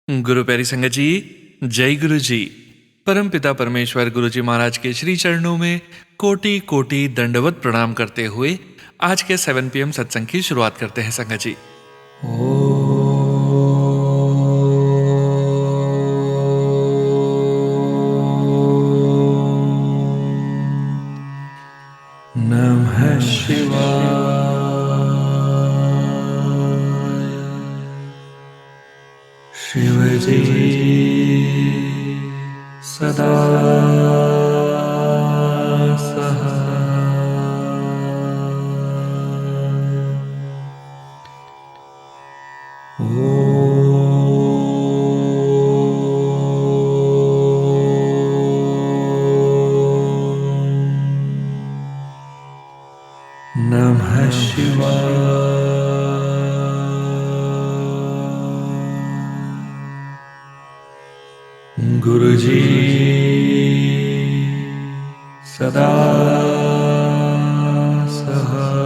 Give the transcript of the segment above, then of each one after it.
गुरु प्यारी संगत जी, जय गुरु जी। परम पिता परमेश्वर गुरु जी महाराज के श्री चरणों में कोटि कोटि दंडवत प्रणाम करते हुए आज के 7 PM सत्संग की शुरुआत करते हैं संगत जी। नमः शिवाय। शिव जी सदा नमः शिवाय। गुरु जी सदा सहाय।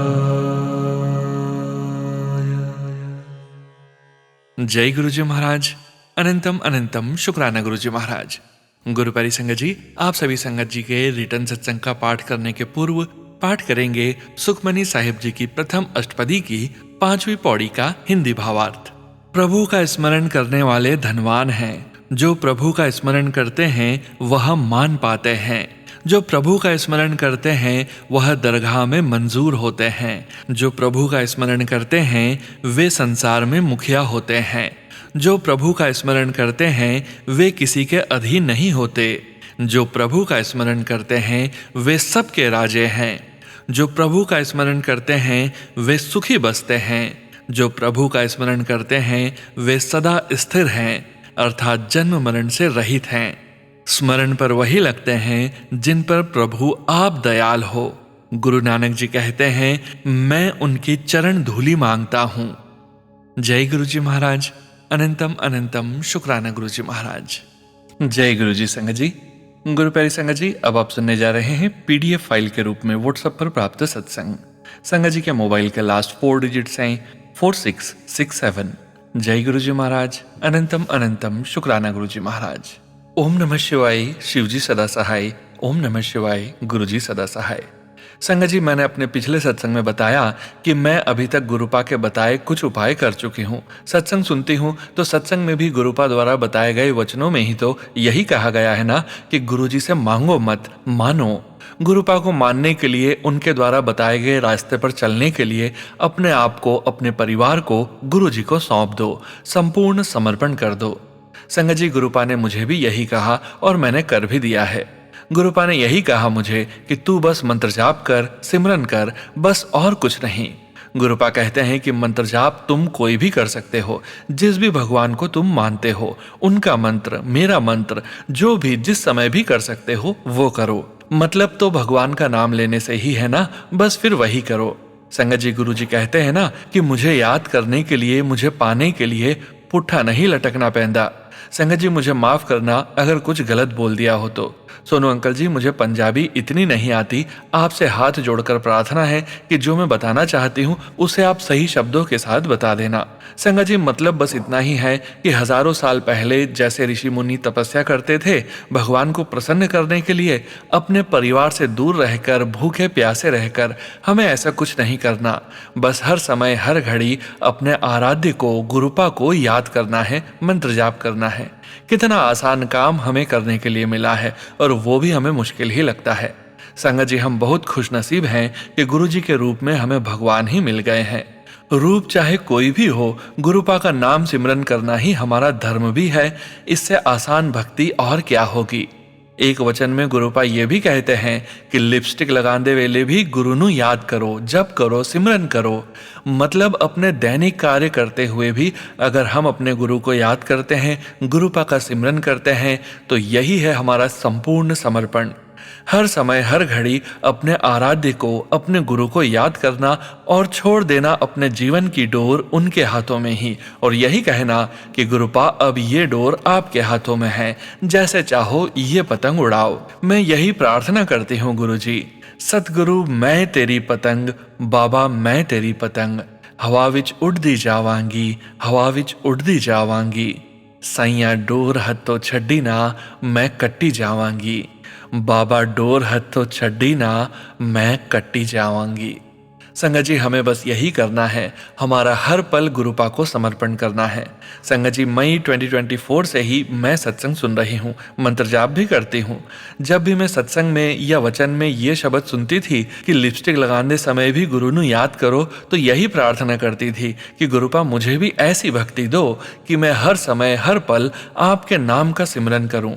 जय गुरु जी महाराज। अनंतम अनंतम शुक्राना गुरु जी महाराज। गुरु प्यारी संगत जी, आप सभी संगत जी के रिटर्न सत्संग का पाठ करने के पूर्व पाठ करेंगे सुखमनी साहिब जी की प्रथम अष्टपदी की 5वीं पौड़ी का हिंदी भावार्थ। प्रभु का स्मरण करने वाले धनवान हैं। जो प्रभु का स्मरण करते हैं वह मान पाते हैं। जो प्रभु का स्मरण करते हैं वह दरगाह में मंजूर होते हैं। जो प्रभु का स्मरण करते हैं वे संसार में मुखिया होते हैं। जो प्रभु का स्मरण करते हैं वे किसी के अधीन नहीं होते। जो प्रभु का स्मरण करते हैं वे सबके राजे हैं। जो प्रभु का स्मरण करते हैं वे सुखी बसते हैं। जो प्रभु का स्मरण करते हैं वे सदा स्थिर हैं, अर्थात जन्म मरण से रहित हैं। स्मरण पर वही लगते हैं जिन पर प्रभु आप दयाल हो। गुरु नानक जी कहते हैं, मैं उनकी चरण धूलि मांगता हूं। जय गुरु जी महाराज। अनंतम अनंतम शुक्राना गुरु जी महाराज। जय गुरु जी संगत जी। गुरु प्यारी संगत जी, अब आप सुनने जा रहे हैं PDF फाइल के रूप में व्हाट्सएप पर प्राप्त सत्संग। संगत जी के मोबाइल के लास्ट 4 डिजिट्स हैं 4667। जय गुरु जी महाराज। अनंतम अनंतम शुक्राना गुरु जी महाराज। ओम नमः शिवाय। शिव जी सदा सहाय। ओम नमः शिवाय। गुरु जी सदा सहाय। संगत जी, मैंने अपने पिछले सत्संग में बताया कि मैं अभी तक गुरुपा के बताए कुछ उपाय कर चुकी हूँ। सत्संग सुनती हूँ तो सत्संग में भी गुरुपा द्वारा बताए गए वचनों में ही तो यही कहा गया है ना कि गुरुजी से मांगो मत, मानो। गुरुपा को मानने के लिए, उनके द्वारा बताए गए रास्ते पर चलने के लिए अपने आप को, अपने परिवार को गुरुजी को सौंप दो, संपूर्ण समर्पण कर दो। संगत जी, गुरुपा ने मुझे भी यही कहा और मैंने कर भी दिया है। गुरुपा ने यही कहा मुझे कि तू बस मंत्र जाप कर, सिमरन कर, बस और कुछ नहीं। गुरुपा कहते हैं कि मंत्र जाप तुम कोई भी कर सकते हो। जिस भी भगवान को तुम मानते हो उनका मंत्र, मेरा मंत्र, जो भी जिस समय भी कर सकते हो वो करो। मतलब तो भगवान का नाम लेने से ही है ना, बस फिर वही करो। संगत जी, गुरु जी कहते हैं ना कि मुझे याद करने के लिए, मुझे पाने के लिए पुट्ठा नहीं लटकना पैंदा। संगत जी, मुझे माफ करना अगर कुछ गलत बोल दिया हो तो। सोनू अंकल जी, मुझे पंजाबी इतनी नहीं आती। आपसे हाथ जोड़कर प्रार्थना है कि जो मैं बताना चाहती हूँ उसे आप सही शब्दों के साथ बता देना। संगत जी, मतलब बस इतना ही है कि हजारों साल पहले जैसे ऋषि मुनि तपस्या करते थे भगवान को प्रसन्न करने के लिए, अपने परिवार से दूर रहकर, भूखे प्यासे रहकर, हमें ऐसा कुछ नहीं करना। बस हर समय हर घड़ी अपने आराध्य को, गुरुपा को याद करना है, मंत्र जाप करना है। कितना आसान काम हमें करने के लिए मिला है और वो भी हमें मुश्किल ही लगता है। संगत जी, हम बहुत खुशनसीब हैं कि गुरुजी के रूप में हमें भगवान ही मिल गए हैं। रूप चाहे कोई भी हो, गुरुपा का नाम सिमरन करना ही हमारा धर्म भी है। इससे आसान भक्ति और क्या होगी। एक वचन में गुरुपा ये भी कहते हैं कि लिपस्टिक लगाने वेले भी गुरु नु याद करो, जप करो, सिमरन करो। मतलब अपने दैनिक कार्य करते हुए भी अगर हम अपने गुरु को याद करते हैं, गुरुपा का सिमरन करते हैं, तो यही है हमारा संपूर्ण समर्पण। हर समय हर घड़ी अपने आराध्य को, अपने गुरु को याद करना और छोड़ देना अपने जीवन की डोर उनके हाथों में ही, और यही कहना कि गुरुपा अब ये डोर आपके हाथों में है, जैसे चाहो ये पतंग उड़ाओ। मैं यही प्रार्थना करती हूँ गुरुजी। सतगुरु मैं तेरी पतंग, बाबा मैं तेरी पतंग, हवा विच उड़दी जावांगी, हवा विच उड़दी जावांगी। सैया डोर हथो छड्डी ना मैं कट्टी जावांगी, बाबा डोर हथो छड्डी ना मैं कट्टी जावांगी। संगत जी, हमें बस यही करना है, हमारा हर पल गुरुपा को समर्पण करना है। संगत जी, मई 2024 से ही मैं सत्संग सुन रही हूँ, मंत्र जाप भी करती हूँ। जब भी मैं सत्संग में या वचन में ये शब्द सुनती थी कि लिपस्टिक लगाने समय भी गुरु नु याद करो, तो यही प्रार्थना करती थी कि गुरुपा मुझे भी ऐसी भक्ति दो कि मैं हर समय हर पल आपके नाम का सिमरन करूं।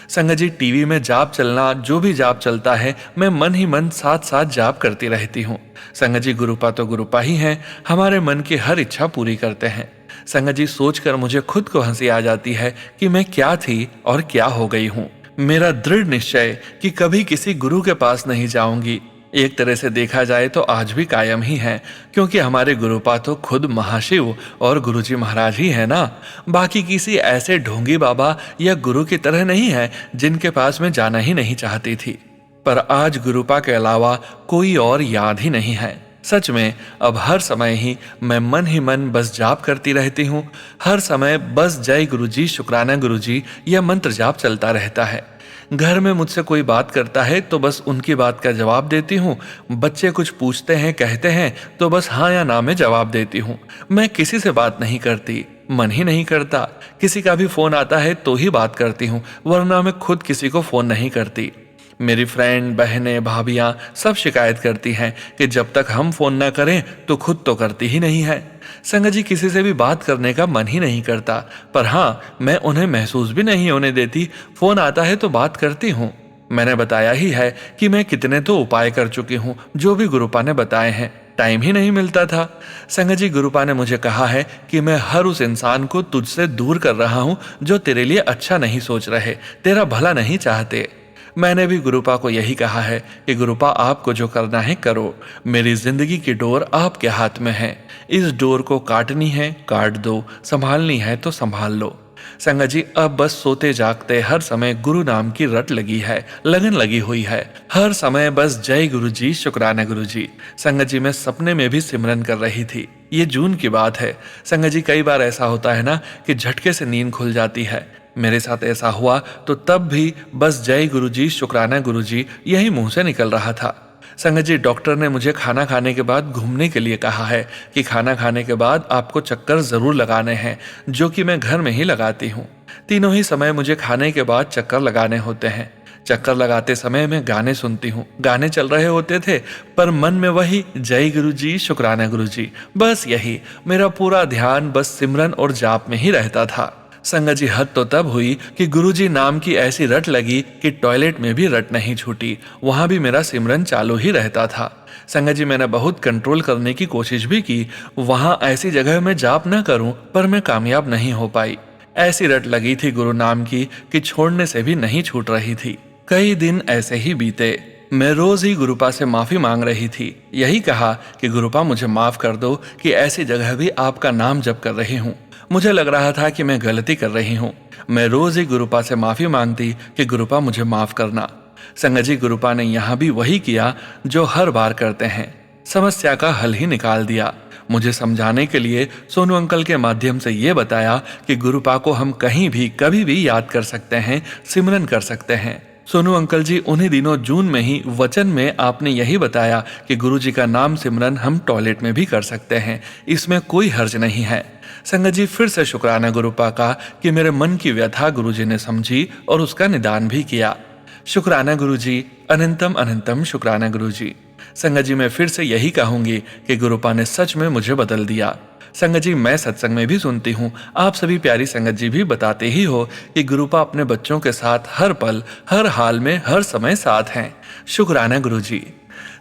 संगत जी, टीवी में जाप चलना, जो भी जाप चलता है, मैं मन ही मन साथ साथ जाप करती रहती हूँ। संगत जी, गुरुपा तो गुरुपा ही हैं, हमारे मन की हर इच्छा पूरी करते हैं। संगत जी, सोचकर मुझे खुद को हंसी आ जाती है कि मैं क्या थी और क्या हो गई हूँ। मेरा दृढ़ निश्चय कि कभी किसी गुरु के पास नहीं जाऊंगी, एक तरह से देखा जाए तो आज भी कायम ही है, क्योंकि हमारे गुरुपा तो खुद महाशिव और गुरुजी महाराज ही है ना। बाकी किसी ऐसे ढोंगी बाबा या गुरु की तरह नहीं है जिनके पास मैं जाना ही नहीं चाहती थी। पर आज गुरुपा के अलावा कोई और याद ही नहीं है। सच में अब हर समय ही मैं मन ही मन बस जाप करती रहती हूँ। हर समय बस जय गुरुजी, शुक्राना गुरुजी या मंत्र जाप चलता रहता है। घर में मुझसे कोई बात करता है तो बस उनकी बात का जवाब देती हूँ। बच्चे कुछ पूछते हैं, कहते हैं तो बस हाँ या ना में जवाब देती हूँ। मैं किसी से बात नहीं करती, मन ही नहीं करता। किसी का भी फोन आता है तो ही बात करती हूँ, वरना मैं खुद किसी को फोन नहीं करती। मेरी फ्रेंड, बहनें, भाभियां सब शिकायत करती हैं कि जब तक हम फोन ना करें तो खुद तो करती ही नहीं है। संगत जी, किसी से भी बात करने का मन ही नहीं करता, पर हाँ, मैं उन्हें महसूस भी नहीं होने देती। फोन आता है तो बात करती हूँ। मैंने बताया ही है कि मैं कितने तो उपाय कर चुकी हूँ, जो भी गुरुपा ने बताए हैं, टाइम ही नहीं मिलता था। संगत जी, गुरुपा ने मुझे कहा है कि मैं हर उस इंसान को तुझसे दूर कर रहा हूँ जो तेरे लिए अच्छा नहीं सोच रहे, तेरा भला नहीं चाहते। मैंने भी गुरुपा को यही कहा है कि गुरुपा, आपको जो करना है करो, मेरी जिंदगी की डोर आपके हाथ में है। इस डोर को काटनी है काट दो, संभालनी है तो संभाल लो। संगत जी, अब बस सोते जागते हर समय गुरु नाम की रट लगी है, लगन लगी हुई है। हर समय बस जय गुरु जी, शुक्राना गुरु जी। संगत जी, मैं सपने में भी सिमरन कर रही थी। ये जून की बात है। संगत जी, कई बार ऐसा होता है ना कि झटके से नींद खुल जाती है। मेरे साथ ऐसा हुआ तो तब भी बस जय गुरुजी, शुक्राना गुरुजी यही मुंह से निकल रहा था। संगत जी, डॉक्टर ने मुझे खाना खाने के बाद घूमने के लिए कहा है कि खाना खाने के बाद आपको चक्कर जरूर लगाने हैं, जो कि मैं घर में ही लगाती हूँ। तीनों ही समय मुझे खाने के बाद चक्कर लगाने होते हैं। चक्कर लगाते समय मैं गाने सुनती हूँ। गाने चल रहे होते थे पर मन में वही जय गुरुजी, शुक्राना गुरुजी, बस यही मेरा पूरा ध्यान बस सिमरन और जाप में ही रहता था। संगत जी, हद तो तब हुई कि गुरुजी नाम की ऐसी रट लगी कि टॉयलेट में भी रट नहीं छूटी, वहां भी मेरा सिमरन चालू ही रहता था। संगत जी, मैंने बहुत कंट्रोल करने की कोशिश भी की, वहां ऐसी जगह में जाप न करूं, पर मैं कामयाब नहीं हो पाई। ऐसी रट लगी थी गुरु नाम की कि छोड़ने से भी नहीं छूट रही थी। कई दिन ऐसे ही बीते। मैं रोज ही गुरुपा से माफी मांग रही थी। यही कहा कि गुरुपा, मुझे माफ कर दो कि ऐसी जगह भी आपका नाम जप कर रही हूँ। मुझे लग रहा था कि मैं गलती कर रही हूँ। मैं रोज ही गुरुपा से माफी मांगती कि गुरुपा, मुझे माफ करना। संगत जी, गुरुपा ने यहाँ भी वही किया जो हर बार करते हैं, समस्या का हल ही निकाल दिया। मुझे समझाने के लिए सोनू अंकल के माध्यम से ये बताया कि गुरुपा को हम कहीं भी कभी भी याद कर सकते हैं, सिमरन कर सकते हैं। सोनू अंकल जी, उन्हीं दिनों जून में ही वचन में आपने यही बताया कि गुरुजी का नाम सिमरन हम टॉयलेट में भी कर सकते हैं, इसमें कोई हर्ज नहीं है। संगत जी, फिर से शुक्राना गुरुपा का कि मेरे मन की व्यथा गुरुजी ने समझी और उसका निदान भी किया। शुक्राना गुरुजी, अनंतम अनंतम शुक्राना गुरुजी। संगत जी, मैं फिर से यही कहूंगी कि गुरुपा ने सच में मुझे बदल दिया। संगत जी, मैं सत्संग में भी सुनती हूँ, आप सभी प्यारी संगत जी भी बताते ही हो कि गुरुपा अपने बच्चों के साथ हर पल, हर हाल में, हर समय साथ हैं। शुक्राना गुरुजी।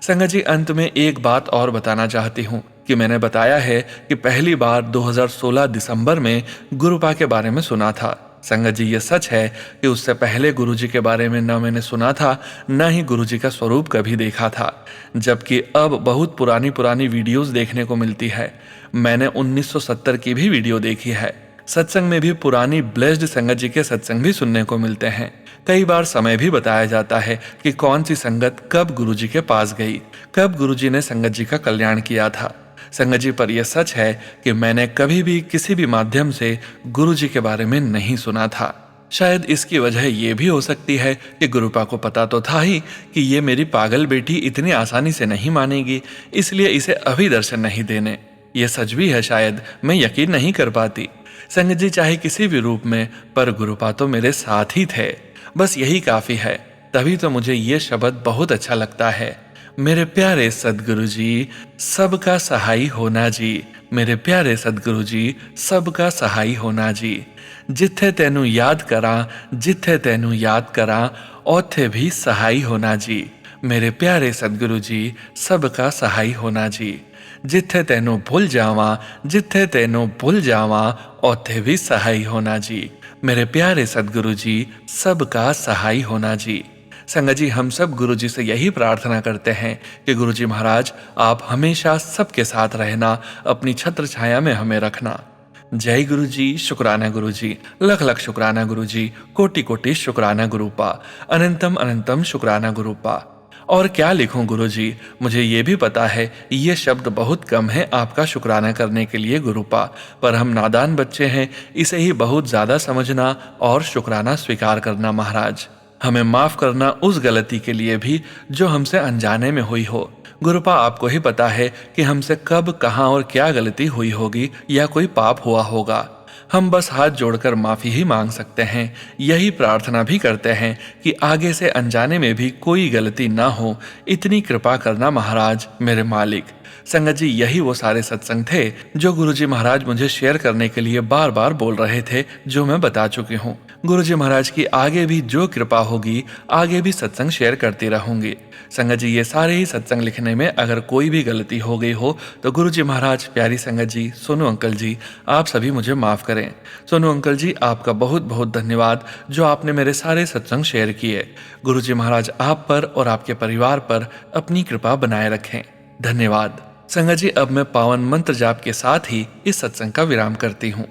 संगत जी, अंत में एक बात और बताना चाहती हूँ कि मैंने बताया है कि पहली बार 2016 दिसंबर में गुरुपा के बारे में सुना था। संगत जी, ये सच है कि उससे पहले गुरुजी के बारे में न मैंने सुना था, न ही गुरुजी का स्वरूप कभी देखा था, जबकि अब बहुत पुरानी पुरानी वीडियोस देखने को मिलती है। मैंने 1970 की भी वीडियो देखी है। सत्संग में भी पुरानी ब्लेस्ड संगत जी के सत्संग भी सुनने को मिलते हैं। कई बार समय भी बताया जाता है कि कौन सी संगत कब गुरुजी के पास गई, कब गुरुजी ने संगत जी का कल्याण किया था। संगत जी, पर यह सच है कि मैंने कभी भी किसी भी माध्यम से गुरु जी के बारे में नहीं सुना था। शायद इसकी वजह यह भी हो सकती है कि गुरुपा को पता तो था ही कि ये मेरी पागल बेटी इतनी आसानी से नहीं मानेगी, इसलिए इसे अभी दर्शन नहीं देने। यह सच भी है, शायद मैं यकीन नहीं कर पाती। संगत जी, चाहे किसी भी रूप में, पर गुरुपा तो मेरे साथ ही थे। बस यही काफी है। तभी तो मुझे ये शब्द बहुत अच्छा लगता है, मेरे प्यारे सदगुरु जी, सबका सहाय होना जी। मेरे प्यारे सदगुरु जी, सबका सहाय होना जी। जिथे तैनू याद करा, जिथे तैनू याद करा, ओथे भी सहाय होना जी। मेरे प्यारे सदगुरु जी, सबका सहाय होना जी। जिथे तैनू भूल जावा, जिथे तैनू भूल जावा, ओथे भी सहाय होना जी। मेरे प्यारे सदगुरु जी, सबका सहाय होना जी। संगत जी, हम सब गुरु जी से यही प्रार्थना करते हैं कि गुरु जी महाराज, आप हमेशा सबके साथ रहना, अपनी छत्र छाया में हमें रखना। जय गुरु जी, शुक्राना गुरु जी, लख लख शुक्राना गुरु जी, कोटि कोटि शुक्राना गुरुपा, अनंतम अनंतम शुक्राना गुरुपा। और क्या लिखूं गुरु जी, मुझे ये भी पता है ये शब्द बहुत कम है आपका शुक्राना करने के लिए गुरुपा, पर हम नादान बच्चे हैं, इसे ही बहुत ज्यादा समझना और शुक्राना स्वीकार करना महाराज। हमें माफ करना उस गलती के लिए भी जो हमसे अनजाने में हुई हो। गुरुपा, आपको ही पता है कि हमसे कब, कहां और क्या गलती हुई होगी या कोई पाप हुआ होगा। हम बस हाथ जोड़कर माफी ही मांग सकते हैं। यही प्रार्थना भी करते हैं कि आगे से अनजाने में भी कोई गलती ना हो, इतनी कृपा करना महाराज, मेरे मालिक। संगत जी, यही वो सारे सत्संग थे जो गुरुजी महाराज मुझे शेयर करने के लिए बार बार बोल रहे थे, जो मैं बता चुकी हूँ। गुरुजी महाराज की आगे भी जो कृपा होगी, आगे भी सत्संग शेयर करती रहूंगी। संगत जी, ये सारे ही सत्संग लिखने में अगर कोई भी गलती हो गई हो तो गुरुजी महाराज, प्यारी संगत जी, सोनू अंकल जी, आप सभी मुझे माफ करें। सोनू अंकल जी, आपका बहुत बहुत धन्यवाद जो आपने मेरे सारे सत्संग शेयर किए। गुरुजी महाराज आप पर और आपके परिवार पर अपनी कृपा बनाए रखें। धन्यवाद। संगत जी, अब मैं पावन मंत्र जाप के साथ ही इस सत्संग का विराम करती हूँ।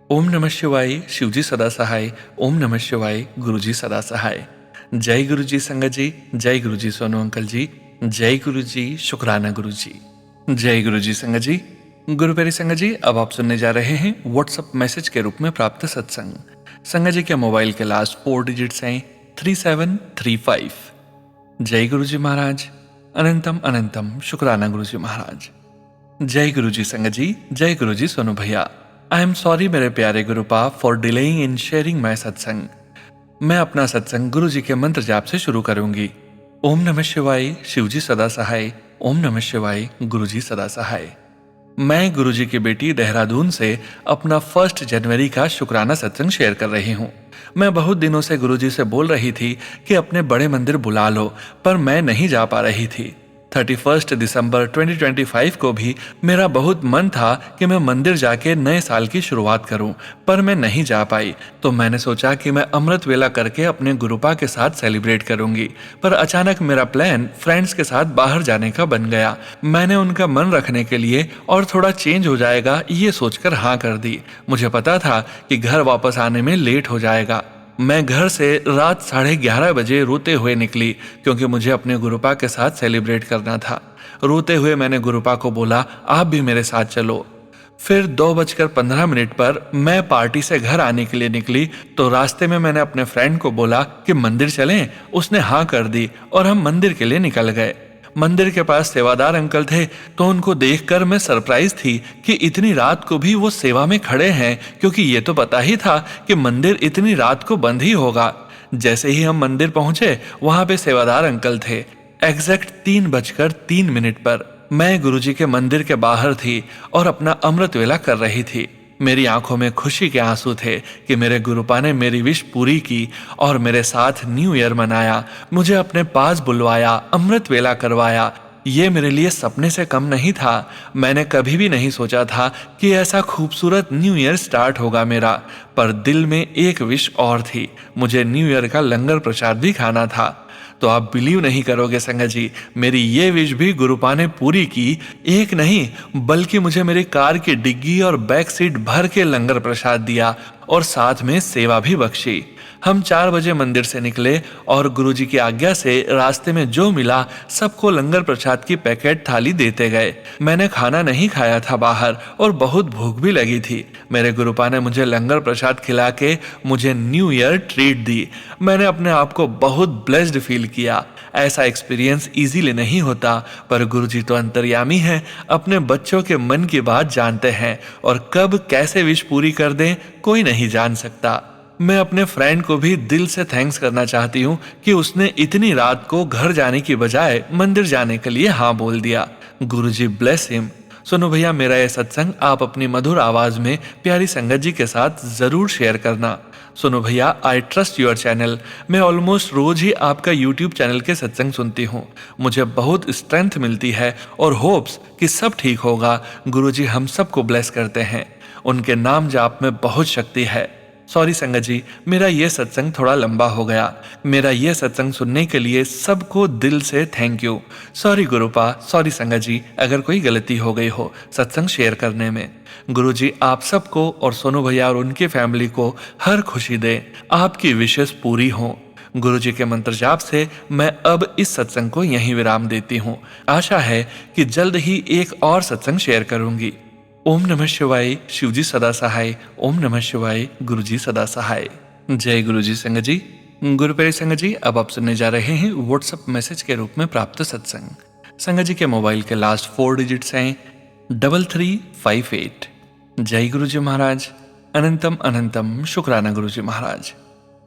ओम नमः शिवाय, शिवजी सदा सहाय। ओम नमः शिवाय, गुरुजी सदा सहाय। जय गुरु जी संगत जी, जय गुरु जी सोनू अंकल जी, जय गुरु जी, शुक्राना गुरु जी। जय गुरु जी संगत जी। गुरु प्यारी संगत जी, अब आप सुनने जा रहे हैं व्हाट्सएप मैसेज के रूप में प्राप्त सत्संग। संगत जी के मोबाइल के लास्ट 4 डिजिट्स हैं 3735। जय गुरु जी महाराज, अनंतम अनंतम शुक्राना गुरु जी महाराज। जय गुरु जी संगत जी, जय गुरु जी सोनू भैया। आई एम सॉरी मेरे प्यारे गुरुपा for delaying in sharing my satsang. मैं अपना सत्संग गुरु जी के मंत्र जाप से शुरू करूंगी। ओम नमः शिवाय, शिवजी सदा सहाय। ओम नमः शिवाय, गुरु जी सदा सहाय। मैं गुरु जी की बेटी देहरादून से अपना 1 जनवरी का शुक्राना सत्संग शेयर कर रही हूँ। मैं बहुत दिनों से गुरु जी से बोल रही थी कि अपने बड़े मंदिर बुला लो, पर मैं नहीं जा पा रही थी। 31 दिसंबर 2025 को भी मेरा बहुत मन था कि मैं मंदिर जाके नए साल की शुरुआत करूं, पर मैं नहीं जा पाई। तो मैंने सोचा कि मैं अमृत वेला करके अपने गुरुपा के साथ सेलिब्रेट करूंगी, पर अचानक मेरा प्लान फ्रेंड्स के साथ बाहर जाने का बन गया। मैंने उनका मन रखने के लिए और थोड़ा चेंज हो जाएगा ये सोचकर हाँ कर दी। मुझे पता था कि घर वापस आने में लेट हो जाएगा। मैं घर से रात 11:30 बजे रोते हुए निकली, क्योंकि मुझे अपने गुरुपा के साथ सेलिब्रेट करना था। रोते हुए मैंने गुरुपा को बोला, आप भी मेरे साथ चलो। फिर 2:15 पर मैं पार्टी से घर आने के लिए निकली तो रास्ते में मैंने अपने फ्रेंड को बोला कि मंदिर चलें। उसने हाँ कर दी और हम मंदिर के लिए निकल गए। मंदिर के पास सेवादार अंकल थे, तो उनको देखकर मैं सरप्राइज थी कि इतनी रात को भी वो सेवा में खड़े हैं, क्योंकि ये तो पता ही था कि मंदिर इतनी रात को बंद ही होगा। जैसे ही हम मंदिर पहुंचे, वहां पे सेवादार अंकल थे। एग्जैक्ट 3:03 पर मैं गुरुजी के मंदिर के बाहर थी और अपना अमृत वेला कर रही थी। मेरी आंखों में खुशी के आंसू थे कि मेरे गुरुपा ने मेरी विश पूरी की और मेरे साथ न्यू ईयर मनाया, मुझे अपने पास बुलवाया, अमृत वेला करवाया। ये मेरे लिए सपने से कम नहीं था। मैंने कभी भी नहीं सोचा था कि ऐसा खूबसूरत न्यू ईयर स्टार्ट होगा मेरा। पर दिल में एक विश और थी, मुझे न्यू ईयर का लंगर प्रसाद भी खाना था। तो आप बिलीव नहीं करोगे संगत जी, मेरी ये विश भी गुरुपा ने पूरी की। एक नहीं बल्कि मुझे मेरी कार की डिग्गी और बैक सीट भर के लंगर प्रसाद दिया और साथ में सेवा भी बख्शी। हम 4 बजे मंदिर से निकले और गुरुजी की आज्ञा से रास्ते में जो मिला सबको लंगर प्रसाद की पैकेट थाली देते गए। मैंने खाना नहीं खाया था बाहर और बहुत भूख भी लगी थी। मेरे गुरुपा ने मुझे लंगर प्रसाद खिला के मुझे न्यू ईयर ट्रीट दी। मैंने अपने आप को बहुत ब्लेस्ड फील किया। ऐसा एक्सपीरियंस इजीली नहीं होता, पर गुरुजी तो अंतर्यामी हैं, अपने बच्चों के मन की बात जानते हैं और कब कैसे विश पूरी कर दें कोई नहीं जान सकता। मैं अपने फ्रेंड को भी दिल से थैंक्स करना चाहती हूँ कि उसने इतनी रात को घर जाने की बजाय मंदिर जाने के लिए हाँ बोल दिया। गुरुजी ब्लेस हिम। सुनो भैया, मेरा यह सत्संग आप अपनी मधुर आवाज में प्यारी संगत जी के साथ जरूर शेयर करना। सुनो भैया, आई ट्रस्ट योर चैनल। मैं ऑलमोस्ट रोज ही आपका यूट्यूब चैनल के सत्संग सुनती हूँ। मुझे बहुत स्ट्रेंथ मिलती है और होप्स कि सब ठीक होगा। गुरुजी हम सबको ब्लेस करते हैं। उनके नाम जाप में बहुत शक्ति है। सॉरी संगत जी, मेरा ये सत्संग थोड़ा लंबा हो गया। मेरा ये सत्संग सुनने के लिए सबको दिल से थैंक यू। सॉरी गुरुपा, सॉरी संगत जी, अगर कोई गलती हो गई हो सत्संग शेयर करने में। गुरुजी आप सबको और सोनू भैया और उनकी फैमिली को हर खुशी दे, आपकी विशेष पूरी हो। गुरुजी के मंत्र जाप से मैं अब इस सत्संग को यहीं विराम देती हूँ। आशा है कि जल्द ही एक और सत्संग शेयर करूंगी। ओम नमः शिवाय, शिवजी सदा सहाय। ओम नमः शिवाय, गुरुजी सदा सहाय। जय गुरुजी संगत जी। गुरु प्यारे संगत जी, अब आप सुनने जा रहे हैं व्हाट्सएप मैसेज के रूप में प्राप्त सत्संग। संगत जी के मोबाइल के लास्ट 4 डिजिट्स हैं 3358। जय गुरुजी महाराज। अनंतम अनंतम शुक्राना गुरुजी महाराज।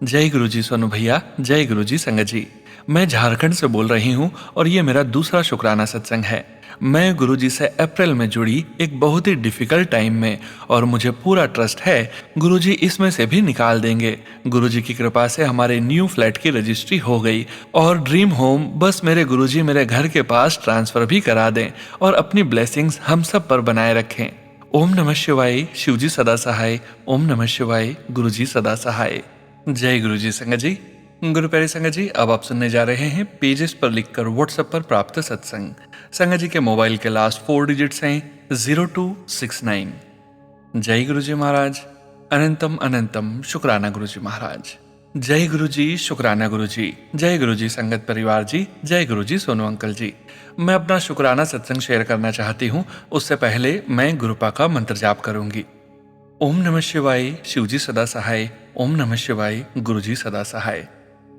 जय गुरुजी सोनू भैया। जय गुरुजी संगत जी। मैं झारखंड से बोल रही हूँ और ये मेरा दूसरा शुक्राना सत्संग है। मैं गुरुजी से अप्रैल में जुड़ी एक बहुत ही डिफिकल्ट टाइम में, और मुझे पूरा ट्रस्ट है गुरुजी इसमें से भी निकाल देंगे। गुरुजी की कृपा से हमारे न्यू फ्लैट की रजिस्ट्री हो गई और ड्रीम होम बस मेरे गुरुजी मेरे घर के पास ट्रांसफर भी करा दें और अपनी ब्लेसिंग्स हम सब पर बनाए रखें। ओम नमः शिवाय, शिवजी सदा सहाय। ओम नमः शिवाय, गुरुजी सदा सहाय। जय गुरुजी संगत जी। गुरु प्यारे संगत जी, अब आप सुनने जा रहे हैं पेजेस पर लिखकर व्हाट्सएप पर प्राप्त सत्संग। संगत जी के मोबाइल के लास्ट 4 डिजिट्स हैं 0269। जय गुरुजी महाराज। अनंतम अनंतम शुक्राना गुरुजी महाराज। जय गुरुजी, शुक्राना गुरुजी। जय गुरुजी संगत परिवार जी। जय गुरुजी सोनू अंकल जी। मैं अपना शुक्राना सत्संग शेयर करना चाहती हूँ। उससे पहले मैं गुरुपा का मंत्र जाप करूंगी। ओम नमः शिवाय, शिवजी सदा सहाय। ओम नमः शिवाय, गुरुजी सदा सहाय।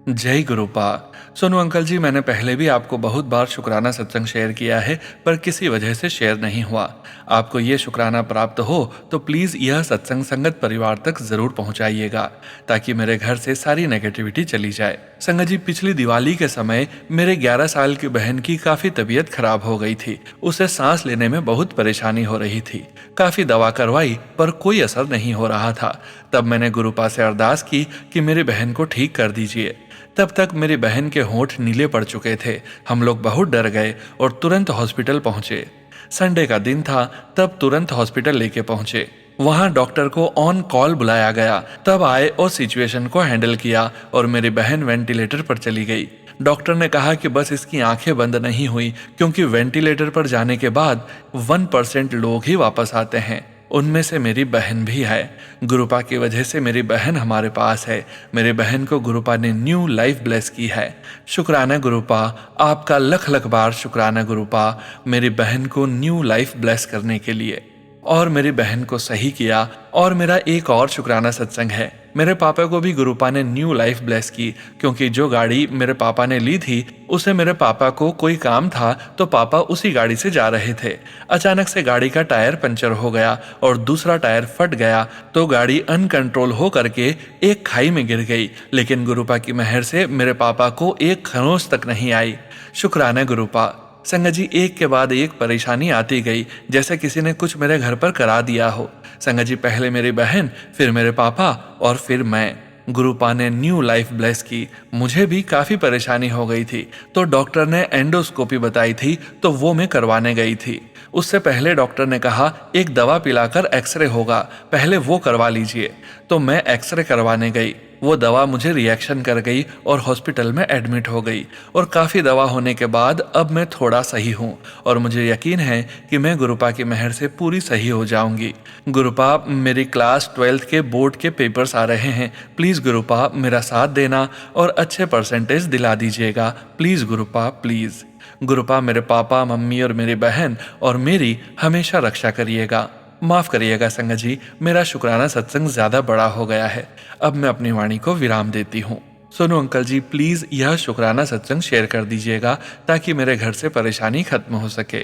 जय गुरुपा। सोनू अंकल जी, मैंने पहले भी आपको बहुत बार शुक्राना सत्संग शेयर किया है, पर किसी वजह से शेयर नहीं हुआ। आपको ये शुक्राना प्राप्त हो तो प्लीज यह सत्संग संगत परिवार तक जरूर पहुंचाइएगा, ताकि मेरे घर से सारी नेगेटिविटी चली जाए। संगत जी, पिछली दिवाली के समय मेरे 11 साल की बहन की काफी तबीयत खराब हो गई थी। उसे सांस लेने में बहुत परेशानी हो रही थी। काफी दवा करवाई पर कोई असर नहीं हो रहा था। तब मैंने गुरुपा से अरदास की कि मेरी बहन को ठीक कर दीजिए। तब तक मेरी बहन के होंठ नीले पड़ चुके थे। हम लोग बहुत डर गए और तुरंत हॉस्पिटल पहुंचे। संडे का दिन था, तब तुरंत हॉस्पिटल लेके पहुंचे। वहां डॉक्टर को ऑन कॉल बुलाया गया। तब आए और सिचुएशन को हैंडल किया और मेरी बहन वेंटिलेटर पर चली गई। डॉक्टर ने कहा कि बस इसकी आंखें बंद नहीं हुई, क्योंकि वेंटिलेटर पर जाने के बाद 1% लोग ही वापस आते हैं। उनमें से मेरी बहन भी है। गुरुपा की वजह से मेरी बहन हमारे पास है। मेरी बहन को गुरुपा ने न्यू लाइफ ब्लेस की है। शुक्राना गुरुपा, आपका लख लख बार शुक्राना गुरुपा, मेरी बहन को न्यू लाइफ ब्लेस करने के लिए। और मेरी बहन को सही किया। और मेरा एक और शुक्राना सत्संग है। मेरे पापा को भी गुरुपा ने न्यू लाइफ ब्लेस की, क्योंकि जो गाड़ी मेरे पापा ने ली थी उसे मेरे पापा को कोई काम था, तो पापा उसी गाड़ी से जा रहे थे। अचानक से गाड़ी का टायर पंचर हो गया और दूसरा टायर फट गया, तो गाड़ी अनकंट्रोल हो करके एक खाई में गिर गई। लेकिन गुरुपा की मेहर से मेरे पापा को एक खरोंच तक नहीं आई। शुक्राना गुरुपा। संगत जी, एक के बाद एक परेशानी आती गई, जैसे किसी ने कुछ मेरे घर पर करा दिया हो। संगत जी, पहले मेरी बहन, फिर मेरे पापा और फिर मैं। गुरुपा ने न्यू लाइफ ब्लेस की। मुझे भी काफी परेशानी हो गई थी, तो डॉक्टर ने एंडोस्कोपी बताई थी, तो वो मैं करवाने गई थी। उससे पहले डॉक्टर ने कहा एक दवा पिलाकर एक्सरे होगा, पहले वो करवा लीजिए। तो मैं एक्सरे करवाने गई। वो दवा मुझे रिएक्शन कर गई और हॉस्पिटल में एडमिट हो गई, और काफ़ी दवा होने के बाद अब मैं थोड़ा सही हूँ और मुझे यकीन है कि मैं गुरुपा की मेहर से पूरी सही हो जाऊंगी। गुरुपा, मेरी क्लास 12th के बोर्ड के पेपर्स आ रहे हैं, प्लीज़ गुरुपा मेरा साथ देना और अच्छे परसेंटेज दिला दीजिएगा, प्लीज़ गुरुपा प्लीज़। गुरुपा, मेरे पापा, मम्मी और मेरी बहन और मेरी हमेशा रक्षा करिएगा। माफ़ करिएगा संगत जी, मेरा शुक्राना सत्संग ज़्यादा बड़ा हो गया है, अब मैं अपनी वाणी को विराम देती हूँ। सोनू अंकल जी, प्लीज़ यह शुक्राना सत्संग शेयर कर दीजिएगा ताकि मेरे घर से परेशानी खत्म हो सके।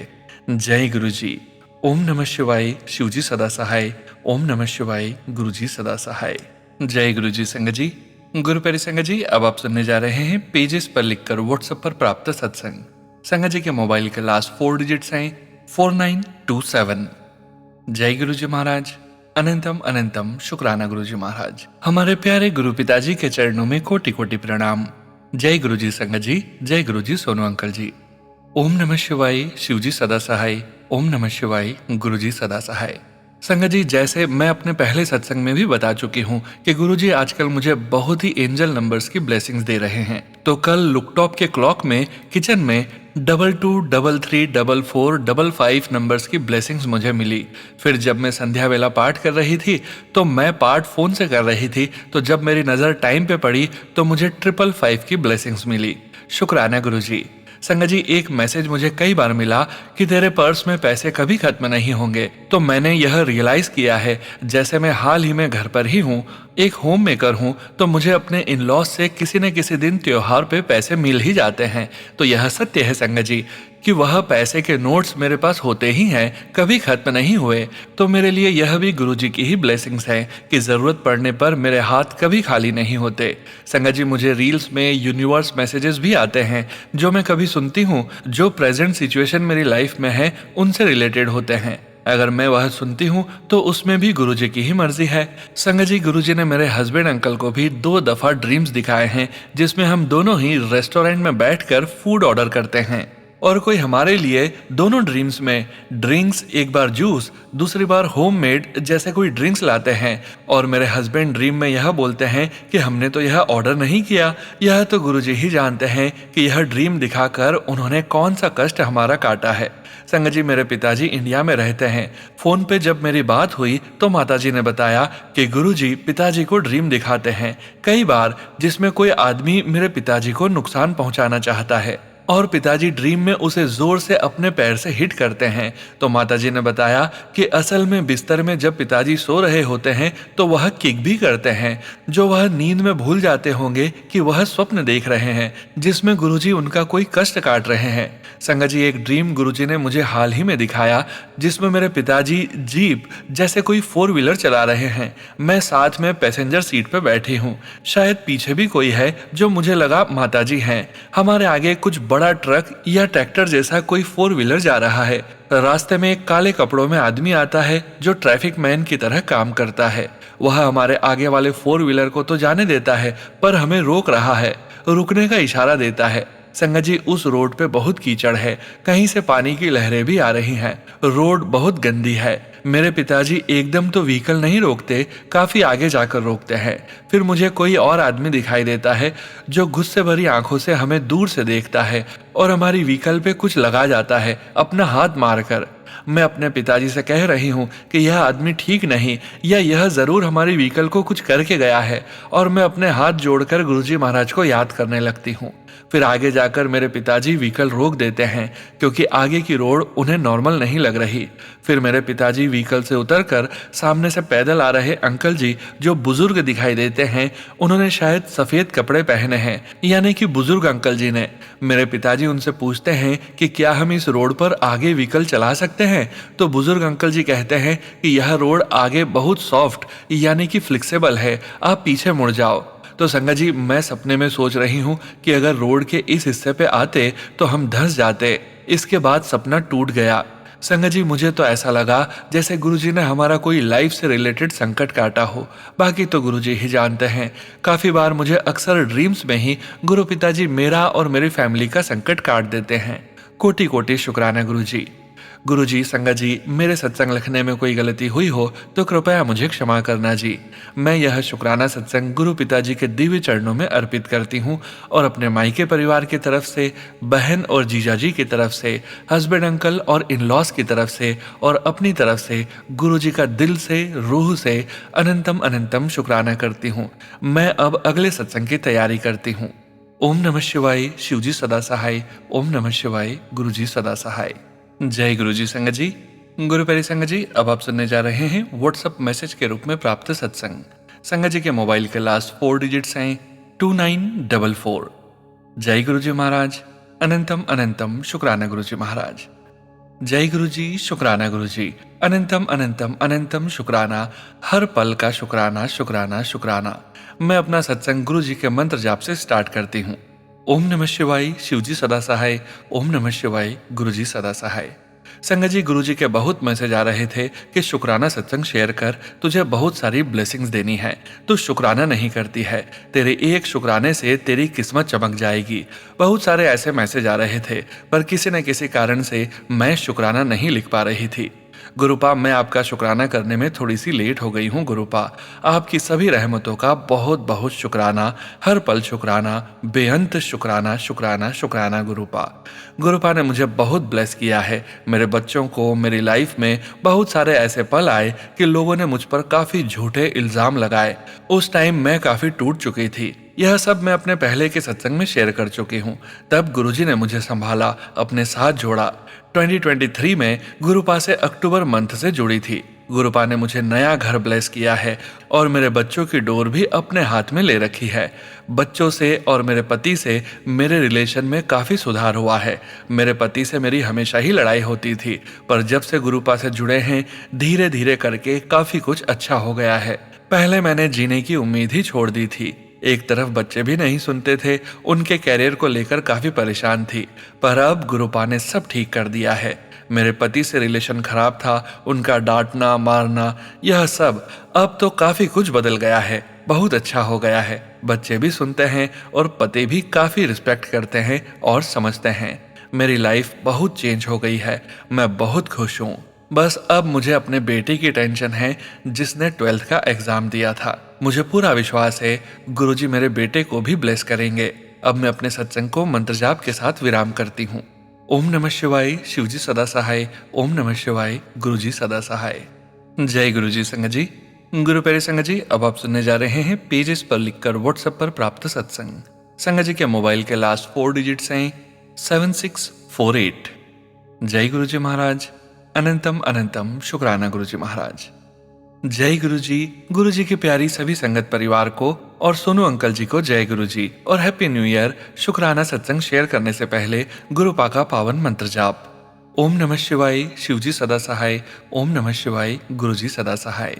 जय गुरु जी। ओम नमः शिवाय, शिव जी सदा सहाय। ओम नमः शिवाय, गुरु जी सदा सहाय। जय गुरु जी। संगत जी, गुरु प्यारी संगत जी, अब आप सुनने जा रहे हैं पेजेस पर लिखकर व्हाट्सएप पर प्राप्त सत्संग। संगत जी के मोबाइल के लास्ट 4 डिजिट्स हैं 4927। जय गुरु जी महाराज। अनंतम अनंतम शुक्राना गुरु जी महाराज। हमारे प्यारे गुरु पिताजी के चरणों में कोटि कोटि प्रणाम। जय गुरु जी संगत जी। जय गुरु जी सोनू अंकल जी। ओम नमः शिवाय, शिव जी सदा सहाय। ओम नमः शिवाय, गुरु जी सदा सहाय। संगत जी, जैसे मैं अपने पहले सत्संग में भी बता चुकी हूँ कि गुरुजी आजकल मुझे बहुत ही एंजल नंबर्स की ब्लेसिंग्स दे रहे हैं। तो कल लुकटॉप के क्लॉक में किचन में 22, 33, 44, 55 नंबर्स की ब्लेसिंग्स मुझे मिली। फिर जब मैं संध्या वेला पाठ कर रही थी तो मैं पाठ फोन से कर रही थी, तो जब मेरी नज़र टाइम पे पड़ी तो मुझे 555 की ब्लेसिंग्स मिली। शुक्राना गुरुजी। संगत जी, एक मैसेज मुझे कई बार मिला कि तेरे पर्स में पैसे कभी खत्म नहीं होंगे, तो मैंने यह रियलाइज किया है, जैसे मैं हाल ही में घर पर ही हूँ, एक होम मेकर हूँ, तो मुझे अपने इन लॉज से किसी न किसी दिन त्योहार पे पैसे मिल ही जाते हैं। तो यह सत्य है संगत जी कि वह पैसे के नोट्स मेरे पास होते ही हैं, कभी खत्म नहीं हुए। तो मेरे लिए यह भी गुरुजी की ही ब्लेसिंग्स है कि ज़रूरत पड़ने पर मेरे हाथ कभी खाली नहीं होते। संगत जी, मुझे रील्स में यूनिवर्स मैसेजेस भी आते हैं जो मैं कभी सुनती हूँ, जो प्रेजेंट सिचुएशन मेरी लाइफ में है उनसे रिलेटेड होते हैं। अगर मैं वह सुनती हूँ तो उसमें भी गुरुजी की ही मर्जी है। संगत जी, गुरुजी ने मेरे हस्बैंड अंकल को भी 2 दफ़ा ड्रीम्स दिखाए हैं जिसमें हम दोनों ही रेस्टोरेंट में बैठकर फूड ऑर्डर करते हैं, और कोई हमारे लिए दोनों ड्रीम्स में ड्रिंक्स, एक बार जूस, दूसरी बार होममेड जैसे कोई ड्रिंक्स लाते हैं। और मेरे हस्बैंड ड्रीम में यह बोलते हैं कि हमने तो यह ऑर्डर नहीं किया, यह तो गुरुजी ही जानते हैं कि यह ड्रीम दिखाकर उन्होंने कौन सा कष्ट हमारा काटा है। संगत जी, मेरे पिताजी इंडिया में रहते हैं। फोन पे जब मेरी बात हुई तो माताजी ने बताया कि गुरुजी पिताजी को ड्रीम दिखाते हैं कई बार, जिसमें कोई आदमी मेरे पिताजी को नुकसान पहुंचाना चाहता है और पिताजी ड्रीम में उसे जोर से अपने पैर से हिट करते हैं। तो माताजी ने बताया कि असल में बिस्तर में जब पिताजी सो रहे होते हैं तो वह किक भी करते हैं, जो वह नींद में भूल जाते होंगे कि वह स्वप्न देख रहे हैं जिसमें गुरुजी उनका कोई कष्ट काट रहे हैं। संगत जी, एक ड्रीम गुरुजी ने मुझे हाल ही में दिखाया जिसमें मेरे पिताजी जीप जैसे कोई 4 व्हीलर चला रहे हैं, मैं साथ में पैसेंजर सीट पर बैठी हूँ, शायद पीछे भी कोई है जो मुझे लगा माताजी हैं। हमारे आगे कुछ बड़ा ट्रक या ट्रैक्टर जैसा कोई 4 व्हीलर जा रहा है। रास्ते में एक काले कपड़ों में आदमी आता है जो ट्रैफिक मैन की तरह काम करता है। वह हमारे आगे वाले 4 व्हीलर को तो जाने देता है पर हमें रोक रहा है, रुकने का इशारा देता है। संगत जी, उस रोड पे बहुत कीचड़ है, कहीं से पानी की लहरें भी आ रही हैं, रोड बहुत गंदी है। मेरे पिताजी एकदम तो व्हीकल नहीं रोकते, काफी आगे जाकर रोकते हैं। फिर मुझे कोई और आदमी दिखाई देता है जो गुस्से भरी आंखों से हमें दूर से देखता है और हमारी व्हीकल पे कुछ लगा जाता है अपना हाथ मारकर। मैं अपने पिताजी से कह रही हूँ कि यह आदमी ठीक नहीं, या यह जरूर हमारी व्हीकल को कुछ करके गया है, और मैं अपने हाथ जोड़कर गुरुजी महाराज को याद करने लगती हूँ। फिर आगे जाकर मेरे पिताजी व्हीकल रोक देते हैं क्योंकि आगे की रोड उन्हें नॉर्मल नहीं लग रही। फिर मेरे पिताजी व्हीकल से उतरकर सामने से पैदल आ रहे अंकल जी जो बुजुर्ग दिखाई देते हैं, उन्होंने शायद सफेद कपड़े पहने हैं, यानी कि बुजुर्ग अंकल जी ने। मेरे पिताजी उनसे पूछते हैं कि क्या हम इस रोड पर आगे व्हीकल चला सकते हैं, तो बुजुर्ग अंकल जी कहते हैं कि यह रोड आगे बहुत सॉफ्ट यानी कि फ्लेक्सिबल है, आप पीछे मुड़ जाओ। तो संगत जी, मैं सपने में सोच रही हूँ कि अगर रोड के इस हिस्से पे आते तो हम धंस जाते। इसके बाद सपना टूट गया। संगत जी, मुझे तो ऐसा लगा जैसे गुरुजी ने हमारा कोई लाइफ से रिलेटेड संकट काटा हो, बाकी तो गुरुजी ही जानते हैं। काफी बार मुझे अक्सर ड्रीम्स में ही गुरु पिताजी मेरा और मेरी फैमिली का संकट काट देते हैं। कोटि कोटि शुक्राना गुरुजी। गुरुजी, संगत जी, मेरे सत्संग लिखने में कोई गलती हुई हो तो कृपया मुझे क्षमा करना जी। मैं यह शुक्राना सत्संग गुरु पिताजी के दिव्य चरणों में अर्पित करती हूँ और अपने मायके परिवार की तरफ से, बहन और जीजाजी की तरफ से, हस्बैंड अंकल और इन लॉस की तरफ से और अपनी तरफ से गुरुजी का दिल से, रूह से अनंतम अनंतम शुक्राना करती हूँ। मैं अब अगले सत्संग की तैयारी करती हूँ। ओम नमः शिवाय, शिवजी सदा सहाय। ओम नमः शिवाय, गुरुजी सदा सहाय। जय गुरुजी संगत जी। गुरु प्यारी संगत जी, अब आप सुनने जा रहे हैं व्हाट्सएप मैसेज के रूप में प्राप्त सत्संग। संगत जी के मोबाइल के लास्ट 4 डिजिट्स हैं 2944। जय गुरुजी महाराज, अनंतम अनंतम शुक्राना गुरुजी महाराज। जय गुरुजी, शुक्राना गुरुजी, अनंतम अनंतम अनंतम शुक्राना, हर पल का शुक्राना शुक्राना शुक्राना। मैं अपना सत्संग गुरुजी के मंत्र जाप से स्टार्ट करती हूँ। ओम नमः शिवाय, शिवजी सदा सहाय। ओम नमः शिवाय, गुरुजी सदा सहाय। संगत जी, गुरुजी के बहुत मैसेज आ रहे थे कि शुक्राना सत्संग शेयर कर, तुझे बहुत सारी ब्लेसिंग्स देनी है, तू शुक्राना नहीं करती है, तेरे एक शुक्राने से तेरी किस्मत चमक जाएगी। बहुत सारे ऐसे मैसेज आ रहे थे, पर किसी न किसी कारण से मैं शुक्राना नहीं लिख पा रही थी। गुरुपा, मैं आपका शुक्राना करने में थोड़ी सी लेट हो गई हूँ। गुरुपा, आपकी सभी रहमतों का बहुत बहुत शुक्राना, हर पल शुक्राना, बेअंत शुक्राना शुक्राना शुक्राना। गुरुपा ने मुझे बहुत ब्लेस किया है। मेरे बच्चों को, मेरी लाइफ में बहुत सारे ऐसे पल आए कि लोगों ने मुझ पर काफ़ी झूठे इल्ज़ाम लगाए। उस टाइम मैं काफ़ी टूट चुकी थी। यह सब मैं अपने पहले के सत्संग में शेयर कर चुकी हूँ। तब गुरुजी ने मुझे संभाला, अपने साथ जोड़ा। 2023 में गुरुपा से अक्टूबर मंथ से जुड़ी थी। गुरुपा ने मुझे नया घर ब्लेस किया है और मेरे बच्चों की डोर भी अपने हाथ में ले रखी है। बच्चों से और मेरे पति से मेरे रिलेशन में काफ़ी सुधार हुआ है। मेरे पति से मेरी हमेशा ही लड़ाई होती थी, पर जब से गुरुपा से जुड़े हैं, धीरे धीरे करके काफ़ी कुछ अच्छा हो गया है। पहले मैंने जीने की उम्मीद ही छोड़ दी थी। एक तरफ बच्चे भी नहीं सुनते थे, उनके कैरियर को लेकर काफ़ी परेशान थी, पर अब गुरुपा ने सब ठीक कर दिया है। मेरे पति से रिलेशन खराब था, उनका डांटना मारना, यह सब अब तो काफ़ी कुछ बदल गया है, बहुत अच्छा हो गया है। बच्चे भी सुनते हैं और पति भी काफ़ी रिस्पेक्ट करते हैं और समझते हैं। मेरी लाइफ बहुत चेंज हो गई है, मैं बहुत खुश हूँ। बस अब मुझे अपने बेटे की टेंशन है, जिसने 12th का एग्ज़ाम दिया था। मुझे पूरा विश्वास है गुरुजी मेरे बेटे को भी ब्लेस करेंगे। अब मैं अपने सत्संग को मंत्र जाप के साथ विराम करती हूँ। ओम नमः शिवाय, शिवजी सदा सहाय। ओम नमः शिवाय, गुरुजी सदा सहाय। जय गुरुजी संगत जी। गुरु प्यारे संगत जी, अब आप सुनने जा रहे हैं पेजेस पर लिखकर व्हाट्सएप पर प्राप्त सत्संग। संगत जी के मोबाइल के लास्ट 4 डिजिट्स हैं 7648। जय गुरुजी महाराज, अनंतम अनंतम शुक्राना गुरुजी महाराज। जय गुरुजी की प्यारी सभी संगत परिवार को और सोनू अंकल जी को जय गुरुजी और हैप्पी न्यू ईयर। शुक्राना सत्संग शेयर करने से पहले गुरुपा का पावन मंत्र जाप। ओम नमः शिवाय, शिवजी सदा सहाय। ओम नमः शिवाय, गुरुजी सदा सहाय।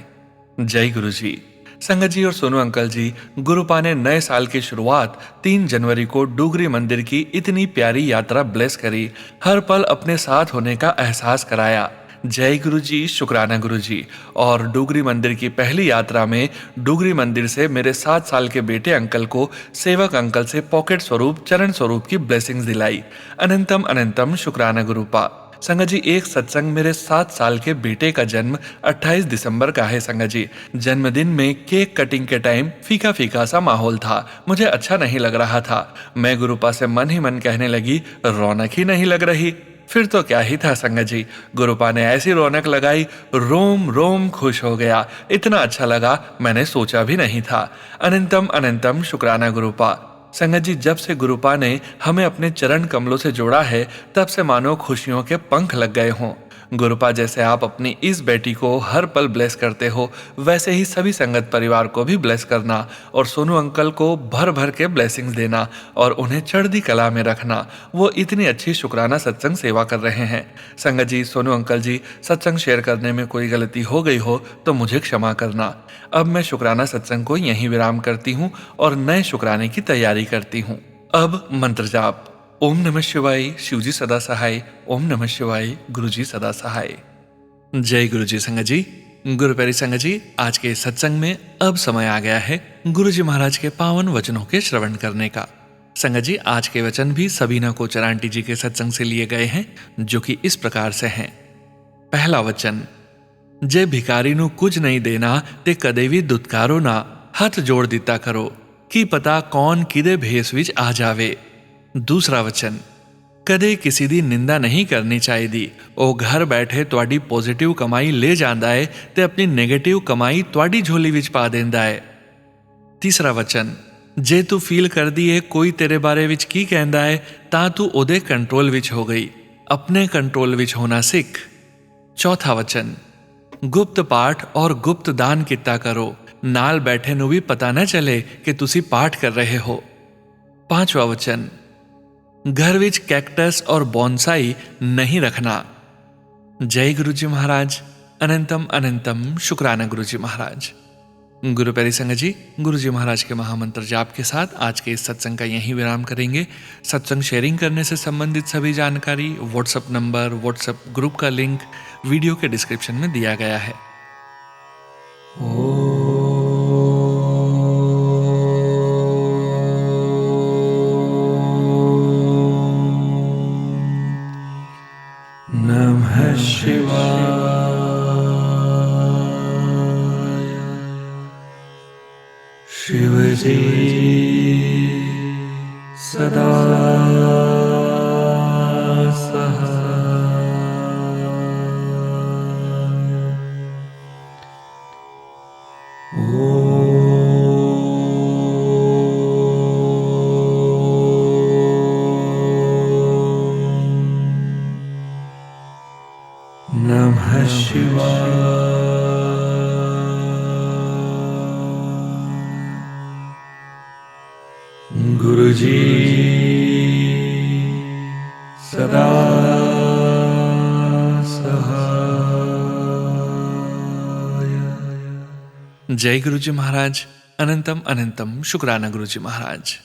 जय गुरुजी। संगत जी और सोनू अंकल जी, गुरुपा ने नए साल की शुरुआत 3 जनवरी को डूगरी मंदिर की इतनी प्यारी यात्रा ब्लेस करी, हर पल अपने साथ होने का एहसास कराया। जय गुरुजी, शुक्राना गुरुजी। और डूगरी मंदिर की पहली यात्रा में डूगरी मंदिर से मेरे 7 साल के बेटे अंकल को सेवक अंकल से पॉकेट स्वरूप, चरण स्वरूप की ब्लेसिंग्स दिलाई। अनंतम अनंतम शुक्राना गुरुपा। संगत जी, एक सत्संग मेरे 7 साल के बेटे का जन्म 28 दिसंबर का है। संगत जी, जन्मदिन में केक कटिंग के टाइम फीका फीका सा माहौल था, मुझे अच्छा नहीं लग रहा था। मैं गुरुपा से मन ही मन कहने लगी, रौनक ही नहीं लग रही। फिर तो क्या ही था संगत जी, गुरुपा ने ऐसी रौनक लगाई, रोम रोम खुश हो गया। इतना अच्छा लगा, मैंने सोचा भी नहीं था। अनंतम अनंतम शुक्राना गुरुपा। संगत जी, जब से गुरुपा ने हमें अपने चरण कमलों से जोड़ा है, तब से मानो खुशियों के पंख लग गए हों। गुरुपा, जैसे आप अपनी इस बेटी को हर पल ब्लेस करते हो, वैसे ही सभी संगत परिवार को भी ब्लेस करना और सोनू अंकल को भर भर के ब्लेसिंग्स देना और उन्हें चढ़दी कला में रखना। वो इतनी अच्छी शुक्राना सत्संग सेवा कर रहे हैं। संगत जी, सोनू अंकल जी, सत्संग शेयर करने में कोई गलती हो गई हो तो मुझे क्षमा करना। अब मैं शुक्राना सत्संग को यहीं विराम करती हूँ और नए शुक्राने की तैयारी करती हूँ। अब मंत्र जाप। ओम नमः शिवाय, शिवजी सदा सहाय। ओम नमः शिवाय, गुरुजी सदा सहाय। जय गुरुजी संगत जी। गुरु प्यारी संगत जी, आज के सत्संग में अब समय आ गया है गुरुजी महाराज के पावन वचनों के श्रवण करने का। संगत जी, आज के वचन भी सबीना कोचर आंटी जी के सत्संग से लिए गए हैं, जो कि इस प्रकार से हैं। पहला वचन, जे भिखारी ਨੂੰ ਕੁਝ ਨਹੀਂ ਦੇਣਾ ਤੇ ਕਦੇ ਵੀ ਦੁਤਕਾਰੋ ਨਾ, ਹੱਥ ਜੋੜ ਦਿੱਤਾ ਕਰੋ ਕੀ ਪਤਾ ਕੌਣ ਕਿਹਦੇ ਭੇਸ ਵਿੱਚ ਆ ਜਾਵੇ। ਦੂਸਰਾ ਵਚਨ, ਕਦੇ ਕਿਸੇ ਦੀ ਨਿੰਦਾ ਨਹੀਂ ਕਰਨੀ ਚਾਹੀਦੀ, ਉਹ ਘਰ ਬੈਠੇ ਤੁਹਾਡੀ ਪੋਜ਼ਿਟਿਵ ਕਮਾਈ ਲੈ ਜਾਂਦਾ ਹੈ ਤੇ ਆਪਣੀ ਨੈਗੇਟਿਵ ਕਮਾਈ ਤੁਹਾਡੀ ਝੋਲੀ ਵਿੱਚ ਪਾ ਦਿੰਦਾ ਹੈ। ਤੀਸਰਾ ਵਚਨ, ਜੇ ਤੂੰ ਫੀਲ ਕਰਦੀ ਹੈ ਕੋਈ ਤੇਰੇ ਬਾਰੇ ਵਿੱਚ ਕੀ ਕਹਿੰਦਾ ਹੈ ਤਾਂ ਤੂੰ ਉਹਦੇ ਕੰਟਰੋਲ ਵਿੱਚ ਹੋ ਗਈ, ਆਪਣੇ ਕੰਟਰੋਲ ਵਿੱਚ ਹੋਣਾ ਸਿੱਖ। ਚੌਥਾ ਵਚਨ, ਗੁਪਤ ਪਾਠ ਔਰ ਗੁਪਤ ਦਾਨ ਕੀਤਾ ਕਰੋ, ਨਾਲ ਬੈਠੇ ਨੂੰ ਵੀ ਪਤਾ ਨਾ ਚੱਲੇ ਕਿ ਤੁਸੀਂ ਪਾਠ ਕਰ ਰਹੇ ਹੋ। ਪਾਂਚਵਾ ਵਚਨ, घर विच कैक्टस और बॉन्साई नहीं रखना। जय गुरु जी महाराज। अनंतम अनंतम शुक्राना गुरु जी महाराज। गुरु प्यारी संगत जी, गुरु जी महाराज के महामंत्र जाप के साथ आज के इस सत्संग का यहीं विराम करेंगे। सत्संग शेयरिंग करने से संबंधित सभी जानकारी, व्हाट्सएप नंबर, व्हाट्सएप ग्रुप का लिंक वीडियो के डिस्क्रिप्शन में दिया गया है। नमः शिवाय। शिव जी सदा नमः शिवाय। गुरु जी सदा सहाय। जय गुरु जी महाराज। अनंतम अनंतम शुक्राना गुरु जी महाराज।